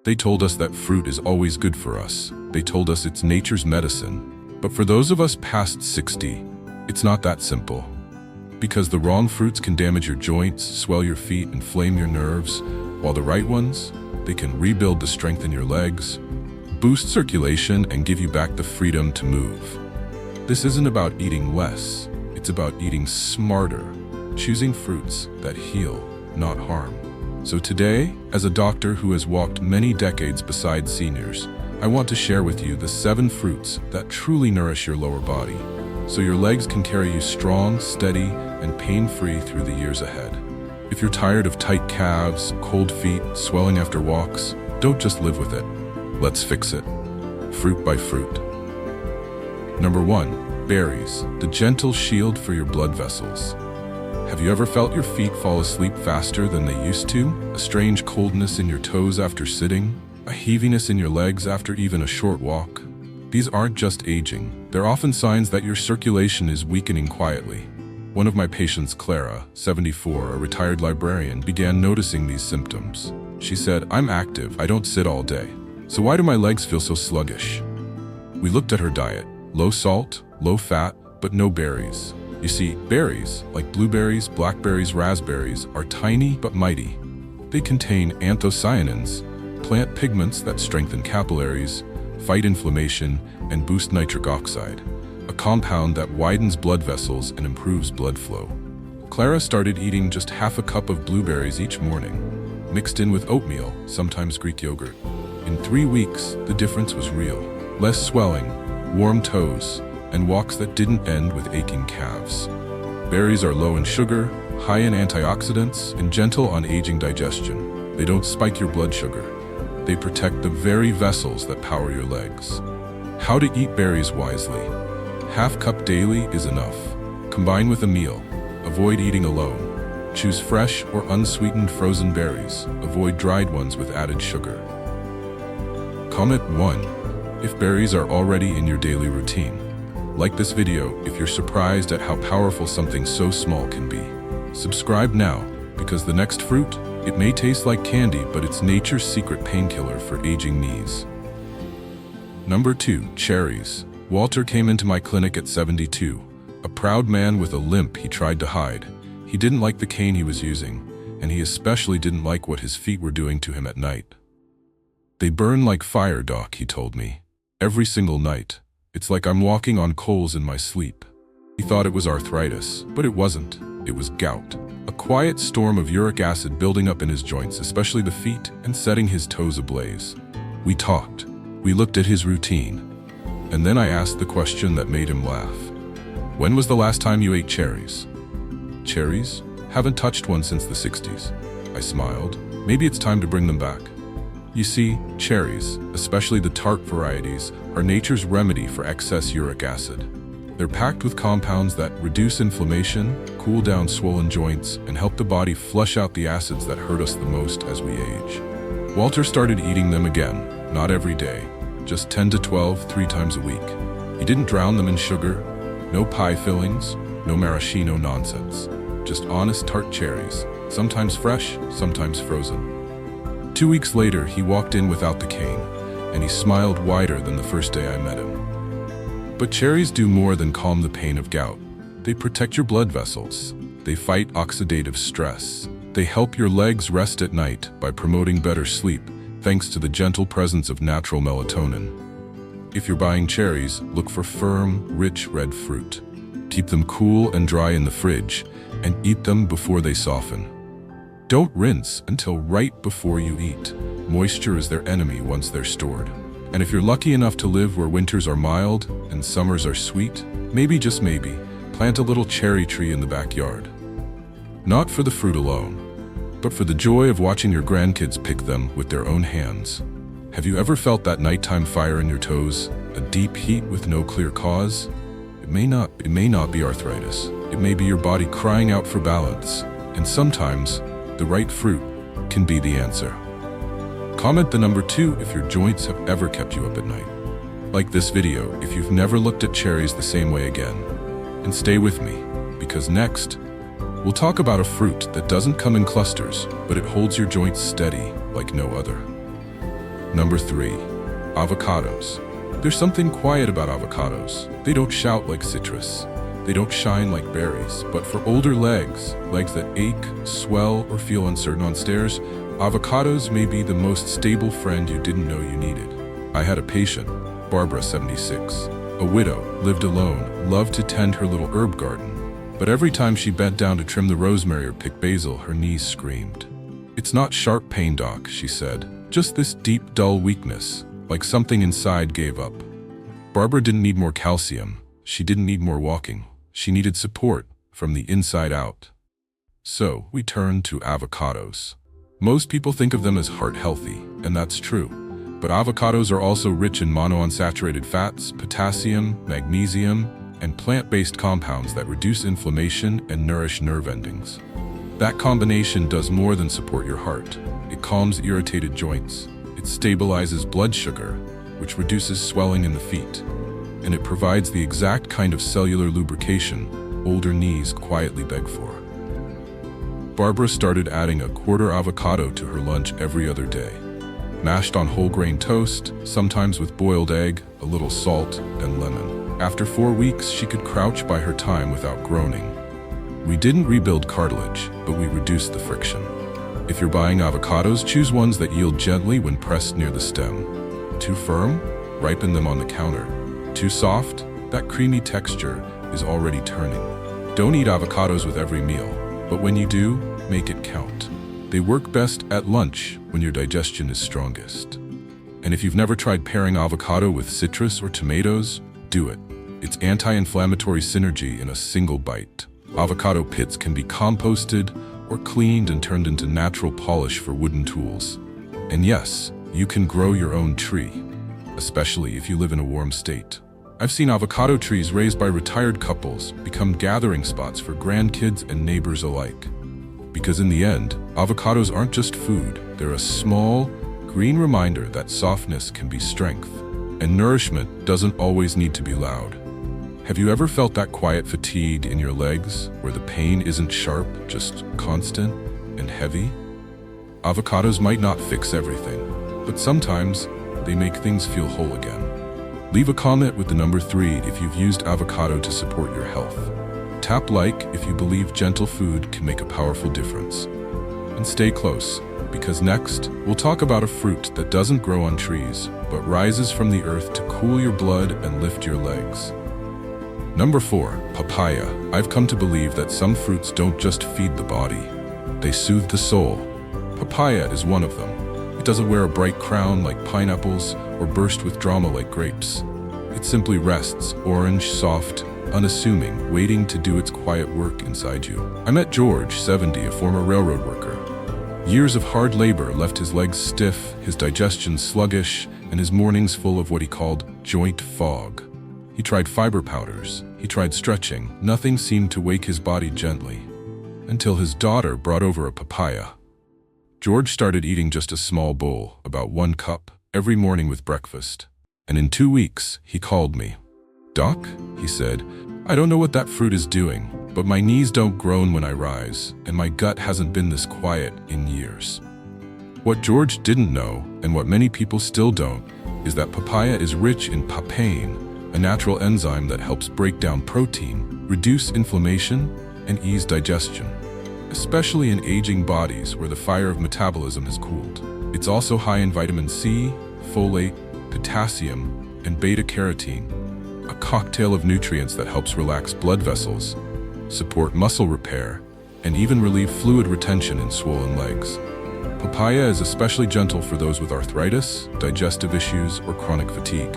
They told us that fruit is always good for us. They told us it's nature's medicine. But for those of us past 60, it's not that simple. Because the wrong fruits can damage your joints, swell your feet, inflame your nerves, while the right ones, they can rebuild the strength in your legs, boost circulation, and give you back the freedom to move. This isn't about eating less, it's about eating smarter, choosing fruits that heal, not harm. So today, as a doctor who has walked many decades beside seniors, I want to share with you the 7 fruits that truly nourish your lower body, so your legs can carry you strong, steady, and pain-free through the years ahead. If you're tired of tight calves, cold feet, swelling after walks, don't just live with it. Let's fix it. Fruit by fruit. Number 1, berries, the gentle shield for your blood vessels. Have you ever felt your feet fall asleep faster than they used to? A strange coldness in your toes after sitting? A heaviness in your legs after even a short walk? These aren't just aging. They're often signs that your circulation is weakening quietly. One of my patients, Clara, 74, a retired librarian, began noticing these symptoms. She said, "I'm active, I don't sit all day. So why do my legs feel so sluggish?" We looked at her diet. Low salt, low fat, but no berries. You see, berries, like blueberries, blackberries, raspberries, are tiny but mighty. They contain anthocyanins, plant pigments that strengthen capillaries, fight inflammation, and boost nitric oxide, a compound that widens blood vessels and improves blood flow. Clara started eating just half a cup of blueberries each morning, mixed in with oatmeal, sometimes Greek yogurt. In 3 weeks, the difference was real. Less swelling, warm toes, and walks that didn't end with aching calves. Berries are low in sugar, high in antioxidants, and gentle on aging digestion. They don't spike your blood sugar. They protect the very vessels that power your legs. How to eat berries wisely. Half cup daily is enough. Combine with a meal. Avoid eating alone. Choose fresh or unsweetened frozen berries. Avoid dried ones with added sugar. Comment 1 if berries are already in your daily routine. Like this video if you're surprised at how powerful something so small can be. Subscribe now, because the next fruit, it may taste like candy, but it's nature's secret painkiller for aging knees. Number 2, cherries. Walter came into my clinic at 72, a proud man with a limp he tried to hide. He didn't like the cane he was using, and he especially didn't like what his feet were doing to him at night. "They burn like fire, doc," he told me. "Every single night. It's like I'm walking on coals in my sleep." He thought it was arthritis, but it wasn't. It was gout. A quiet storm of uric acid building up in his joints, especially the feet, and setting his toes ablaze. We talked. We looked at his routine. And then I asked the question that made him laugh. "When was the last time you ate cherries?" "Cherries? Haven't touched one since the 60s. I smiled. "Maybe it's time to bring them back." You see, cherries, especially the tart varieties, are nature's remedy for excess uric acid. They're packed with compounds that reduce inflammation, cool down swollen joints, and help the body flush out the acids that hurt us the most as we age. Walter started eating them again, not every day, just 10 to 12, 3 times a week. He didn't drown them in sugar, no pie fillings, no maraschino nonsense. Just honest tart cherries, sometimes fresh, sometimes frozen. 2 weeks later, he walked in without the cane, and he smiled wider than the first day I met him. But cherries do more than calm the pain of gout. They protect your blood vessels. They fight oxidative stress. They help your legs rest at night by promoting better sleep, thanks to the gentle presence of natural melatonin. If you're buying cherries, look for firm, rich red fruit. Keep them cool and dry in the fridge, and eat them before they soften. Don't rinse until right before you eat. Moisture is their enemy once they're stored. And if you're lucky enough to live where winters are mild and summers are sweet, maybe, just maybe, plant a little cherry tree in the backyard. Not for the fruit alone, but for the joy of watching your grandkids pick them with their own hands. Have you ever felt that nighttime fire in your toes? A deep heat with no clear cause? It may not be arthritis. It may be your body crying out for balance. And sometimes, the right fruit can be the answer. Comment the number 2 if your joints have ever kept you up at night. Like this video if you've never looked at cherries the same way again. And stay with me, because next, we'll talk about a fruit that doesn't come in clusters, but it holds your joints steady like no other. Number 3. Avocados. There's something quiet about avocados. They don't shout like citrus. They don't shine like berries. But for older legs that ache, swell, or feel uncertain on stairs, avocados may be the most stable friend you didn't know you needed. I had a patient, Barbara, 76. A widow, lived alone, loved to tend her little herb garden. But every time she bent down to trim the rosemary or pick basil, her knees screamed. "It's not sharp pain, doc," she said. "Just this deep, dull weakness, like something inside gave up." Barbara didn't need more calcium. She didn't need more walking. She needed support from the inside out. So we turned to avocados. Most people think of them as heart healthy, and that's true. But avocados are also rich in monounsaturated fats, potassium, magnesium, and plant-based compounds that reduce inflammation and nourish nerve endings. That combination does more than support your heart. It calms irritated joints. It stabilizes blood sugar, which reduces swelling in the feet. And it provides the exact kind of cellular lubrication older knees quietly beg for. Barbara started adding a quarter avocado to her lunch every other day. Mashed on whole grain toast, sometimes with boiled egg, a little salt, and lemon. After 4 weeks, she could crouch by her time without groaning. We didn't rebuild cartilage, but we reduced the friction. If you're buying avocados, choose ones that yield gently when pressed near the stem. Too firm? Ripen them on the counter. Too soft? That creamy texture is already turning. Don't eat avocados with every meal, but when you do, make it count. They work best at lunch when your digestion is strongest. And if you've never tried pairing avocado with citrus or tomatoes, do it. It's anti-inflammatory synergy in a single bite. Avocado pits can be composted or cleaned and turned into natural polish for wooden tools. And yes, you can grow your own tree, especially if you live in a warm state. I've seen avocado trees raised by retired couples become gathering spots for grandkids and neighbors alike. Because in the end, avocados aren't just food. They're a small, green reminder that softness can be strength, and nourishment doesn't always need to be loud. Have you ever felt that quiet fatigue in your legs, where the pain isn't sharp, just constant and heavy? Avocados might not fix everything, but sometimes they make things feel whole again. Leave a comment with the number 3 if you've used avocado to support your health. Tap like if you believe gentle food can make a powerful difference. And stay close, because next, we'll talk about a fruit that doesn't grow on trees, but rises from the earth to cool your blood and lift your legs. Number 4, papaya. I've come to believe that some fruits don't just feed the body, they soothe the soul. Papaya is one of them. It doesn't wear a bright crown like pineapples or burst with drama like grapes. It simply rests, orange, soft, unassuming, waiting to do its quiet work inside you. I met George, 70, a former railroad worker. Years of hard labor left his legs stiff, his digestion sluggish, and his mornings full of what he called joint fog. He tried fiber powders, he tried stretching. Nothing seemed to wake his body gently. Until his daughter brought over a papaya. George started eating just a small bowl, about 1 cup, every morning with breakfast. And in 2 weeks, he called me. "Doc," he said, "I don't know what that fruit is doing, but my knees don't groan when I rise, and my gut hasn't been this quiet in years." What George didn't know, and what many people still don't, is that papaya is rich in papain, a natural enzyme that helps break down protein, reduce inflammation, and ease digestion, especially in aging bodies where the fire of metabolism has cooled. It's also high in vitamin C, folate, potassium, and beta-carotene, a cocktail of nutrients that helps relax blood vessels, support muscle repair, and even relieve fluid retention in swollen legs. Papaya is especially gentle for those with arthritis, digestive issues, or chronic fatigue.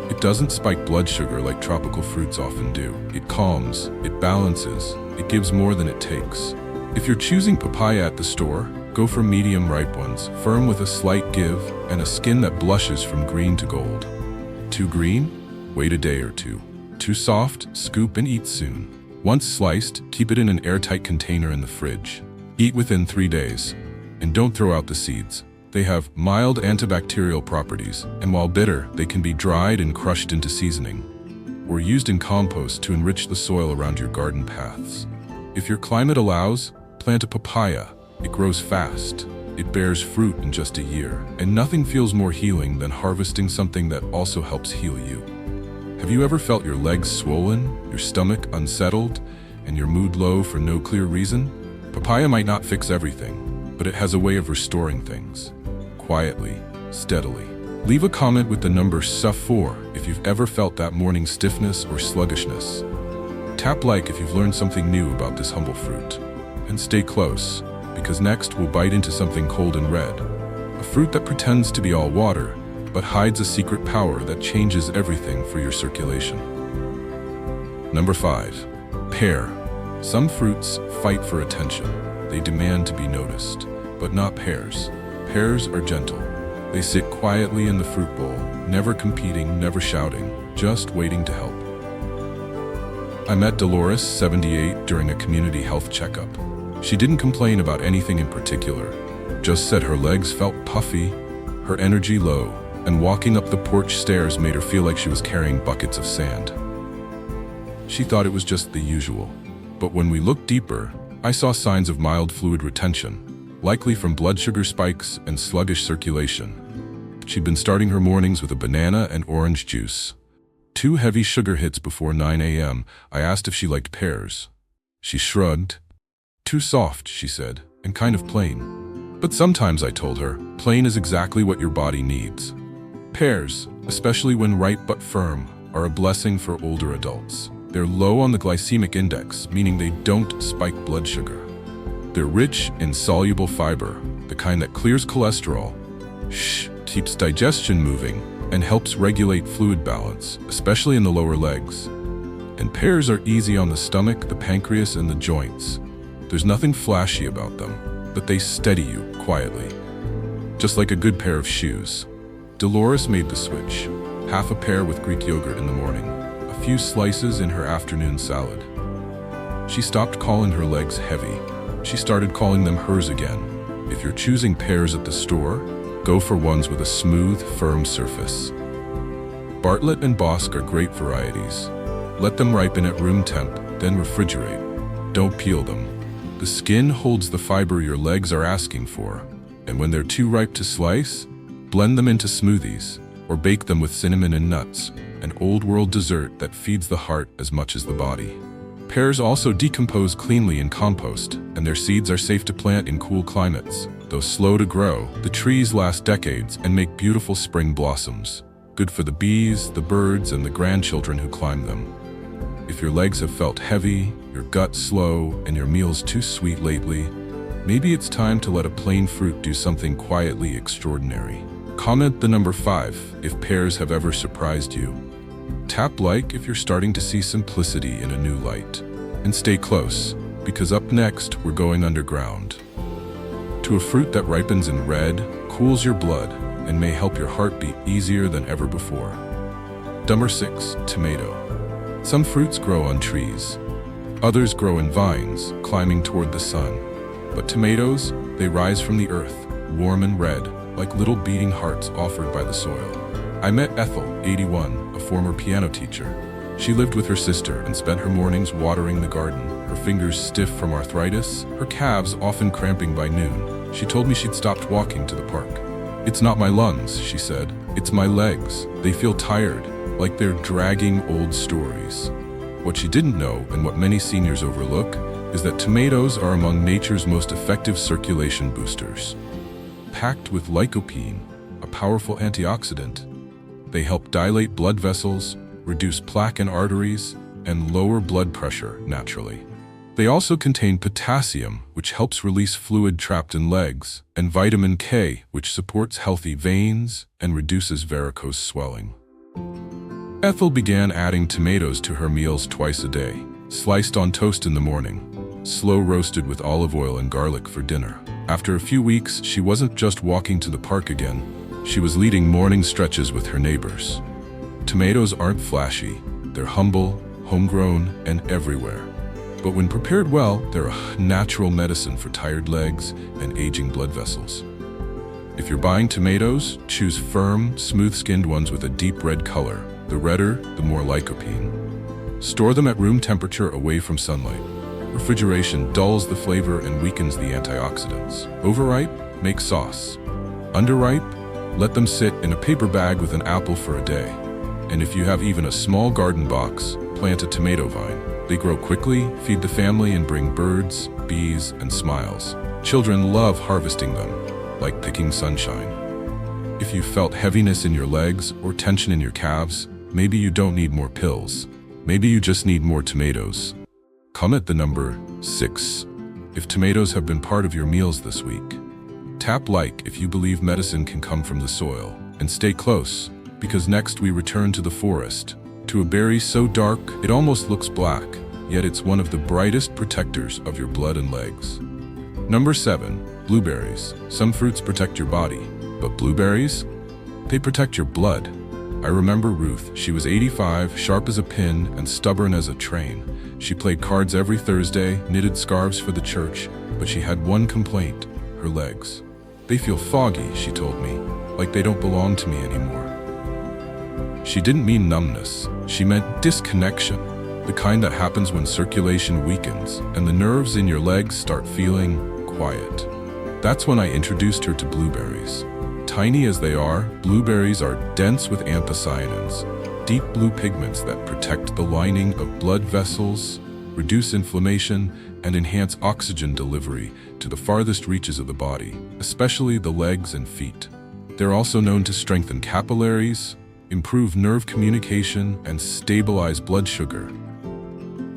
It doesn't spike blood sugar like tropical fruits often do. It calms, it balances, it gives more than it takes. If you're choosing papaya at the store, go for medium ripe ones, firm with a slight give, and a skin that blushes from green to gold. Too green? Wait a day or two. Too soft? Scoop and eat soon. Once sliced, keep it in an airtight container in the fridge. Eat within 3 days. And don't throw out the seeds. They have mild antibacterial properties, and while bitter, they can be dried and crushed into seasoning, or used in compost to enrich the soil around your garden paths. If your climate allows, plant a papaya. It grows fast, it bears fruit in just a year, and nothing feels more healing than harvesting something that also helps heal you. Have you ever felt your legs swollen, your stomach unsettled, and your mood low for no clear reason? Papaya might not fix everything, but it has a way of restoring things. Quietly, steadily. Leave a comment with the number SUF4 if you've ever felt that morning stiffness or sluggishness. Tap like if you've learned something new about this humble fruit. And stay close, because next we'll bite into something cold and red. A fruit that pretends to be all water, but hides a secret power that changes everything for your circulation. Number 5. Pear. Some fruits fight for attention. They demand to be noticed, but not pears. Pears are gentle. They sit quietly in the fruit bowl, never competing, never shouting, just waiting to help. I met Dolores, 78, during a community health checkup. She didn't complain about anything in particular, just said her legs felt puffy, her energy low, and walking up the porch stairs made her feel like she was carrying buckets of sand. She thought it was just the usual, but when we looked deeper, I saw signs of mild fluid retention, likely from blood sugar spikes and sluggish circulation. She'd been starting her mornings with a banana and orange juice. 2 heavy sugar hits before 9 a.m. I asked if she liked pears. She shrugged. Too soft, she said, and kind of plain. But sometimes, I told her, plain is exactly what your body needs. Pears, especially when ripe but firm, are a blessing for older adults. They're low on the glycemic index, meaning they don't spike blood sugar. They're rich in soluble fiber, the kind that clears cholesterol, keeps digestion moving, and helps regulate fluid balance, especially in the lower legs. And pears are easy on the stomach, the pancreas, and the joints. There's nothing flashy about them, but they steady you quietly. Just like a good pair of shoes. Dolores made the switch. Half a pear with Greek yogurt in the morning, a few slices in her afternoon salad. She stopped calling her legs heavy. She started calling them hers again. If you're choosing pears at the store, go for ones with a smooth, firm surface. Bartlett and Bosc are great varieties. Let them ripen at room temp, then refrigerate. Don't peel them. The skin holds the fiber your legs are asking for, and when they're too ripe to slice, blend them into smoothies, or bake them with cinnamon and nuts, an old-world dessert that feeds the heart as much as the body. Pears also decompose cleanly in compost, and their seeds are safe to plant in cool climates. Though slow to grow, the trees last decades and make beautiful spring blossoms, good for the bees, the birds, and the grandchildren who climb them. If your legs have felt heavy, your gut slow, and your meals too sweet lately, maybe it's time to let a plain fruit do something quietly extraordinary. Comment the number 5 if pears have ever surprised you. Tap like if you're starting to see simplicity in a new light. And stay close, because up next we're going underground. To a fruit that ripens in red, cools your blood, and may help your heart beat easier than ever before. Number 6. Tomato. Some fruits grow on trees. Others grow in vines, climbing toward the sun. But tomatoes, they rise from the earth, warm and red, like little beating hearts offered by the soil. I met Ethel, 81, a former piano teacher. She lived with her sister and spent her mornings watering the garden, her fingers stiff from arthritis, her calves often cramping by noon. She told me she'd stopped walking to the park. "It's not my lungs," she said. "It's my legs. They feel tired, like they're dragging old stories." What she didn't know, and what many seniors overlook, is that tomatoes are among nature's most effective circulation boosters. Packed with lycopene, a powerful antioxidant, they help dilate blood vessels, reduce plaque in arteries, and lower blood pressure naturally. They also contain potassium, which helps release fluid trapped in legs, and vitamin K, which supports healthy veins and reduces varicose swelling. Ethel began adding tomatoes to her meals twice a day, sliced on toast in the morning, slow roasted with olive oil and garlic for dinner. After a few weeks, she wasn't just walking to the park again, she was leading morning stretches with her neighbors. Tomatoes aren't flashy, they're humble, homegrown, and everywhere. But when prepared well, they're a natural medicine for tired legs and aging blood vessels. If you're buying tomatoes, choose firm, smooth-skinned ones with a deep red color. The redder, the more lycopene. Store them at room temperature away from sunlight. Refrigeration dulls the flavor and weakens the antioxidants. Overripe? make sauce. Underripe, let them sit in a paper bag with an apple for a day. And if you have even a small garden box, plant a tomato vine. They grow quickly, feed the family, and bring birds, bees, and smiles. Children love harvesting them, like picking sunshine. If you felt heaviness in your legs or tension in your calves, maybe you don't need more pills. Maybe you just need more tomatoes. Comment the number 6 if tomatoes have been part of your meals this week. Tap like if you believe medicine can come from the soil. And stay close, because next we return to the forest, to a berry so dark it almost looks black, yet it's one of the brightest protectors of your blood and legs. Number 7, blueberries. Some fruits protect your body, but blueberries? They protect your blood. I remember Ruth. She was 85, sharp as a pin, and stubborn as a train. She played cards every Thursday, knitted scarves for the church, but she had one complaint: her legs. They feel foggy, she told me, like they don't belong to me anymore. She didn't mean numbness. She meant disconnection, the kind that happens when circulation weakens and the nerves in your legs start feeling quiet. That's when I introduced her to blueberries. Tiny as they are, blueberries are dense with anthocyanins, deep blue pigments that protect the lining of blood vessels, reduce inflammation, and enhance oxygen delivery to the farthest reaches of the body, especially the legs and feet. They're also known to strengthen capillaries, improve nerve communication, and stabilize blood sugar,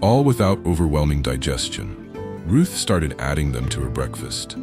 all without overwhelming digestion. Ruth started adding them to her breakfast.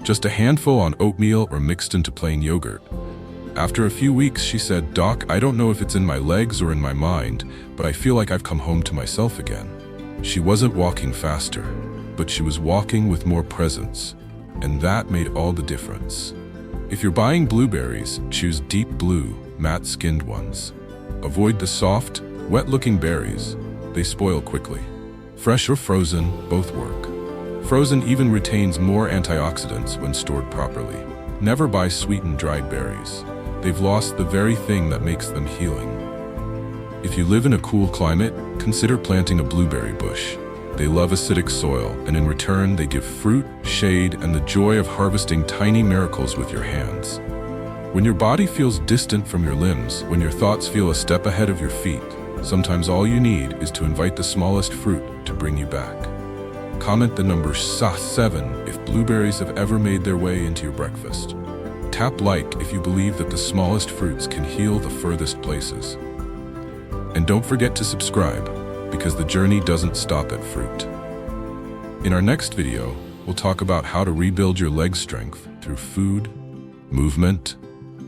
Just a handful on oatmeal or mixed into plain yogurt. After a few weeks, she said, "Doc, I don't know if it's in my legs or in my mind, but I feel like I've come home to myself again." She wasn't walking faster, but she was walking with more presence, and that made all the difference. If you're buying blueberries, choose deep blue, matte-skinned ones. Avoid the soft, wet-looking berries. They spoil quickly. Fresh or frozen, both work. Frozen even retains more antioxidants when stored properly. Never buy sweetened dried berries. They've lost the very thing that makes them healing. If you live in a cool climate, consider planting a blueberry bush. They love acidic soil, and in return they give fruit, shade, and the joy of harvesting tiny miracles with your hands. When your body feels distant from your limbs, when your thoughts feel a step ahead of your feet, sometimes all you need is to invite the smallest fruit to bring you back. Comment the number 7 if blueberries have ever made their way into your breakfast. Tap like if you believe that the smallest fruits can heal the furthest places. And don't forget to subscribe, because the journey doesn't stop at fruit. In our next video, we'll talk about how to rebuild your leg strength through food, movement,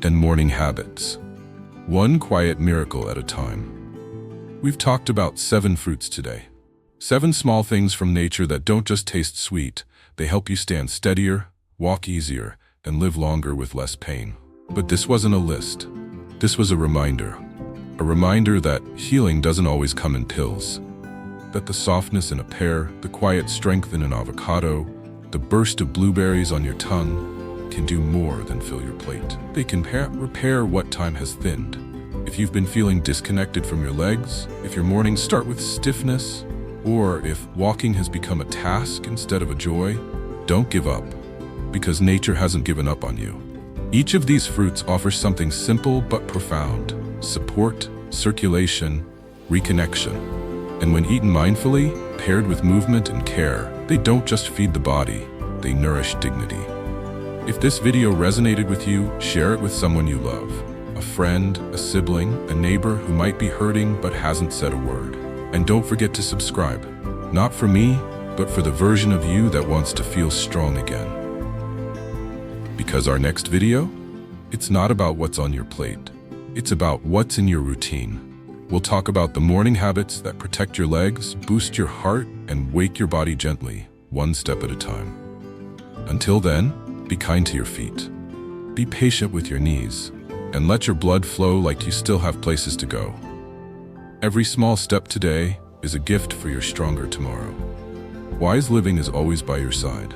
and morning habits. One quiet miracle at a time. We've talked about 7 fruits today. 7 small things from nature that don't just taste sweet, they help you stand steadier, walk easier, and live longer with less pain. But this wasn't a list. This was a reminder. A reminder that healing doesn't always come in pills. That the softness in a pear, the quiet strength in an avocado, the burst of blueberries on your tongue can do more than fill your plate. They can repair what time has thinned. If you've been feeling disconnected from your legs, if your mornings start with stiffness, or if walking has become a task instead of a joy, don't give up, because nature hasn't given up on you. Each of these fruits offers something simple but profound: support, circulation, reconnection. And when eaten mindfully, paired with movement and care, they don't just feed the body, they nourish dignity. If this video resonated with you, share it with someone you love. A friend, a sibling, a neighbor who might be hurting but hasn't said a word. And don't forget to subscribe. Not for me, but for the version of you that wants to feel strong again. Because our next video, it's not about what's on your plate. It's about what's in your routine. We'll talk about the morning habits that protect your legs, boost your heart, and wake your body gently, one step at a time. Until then, be kind to your feet. Be patient with your knees, and let your blood flow like you still have places to go. Every small step today is a gift for your stronger tomorrow. Wise living is always by your side.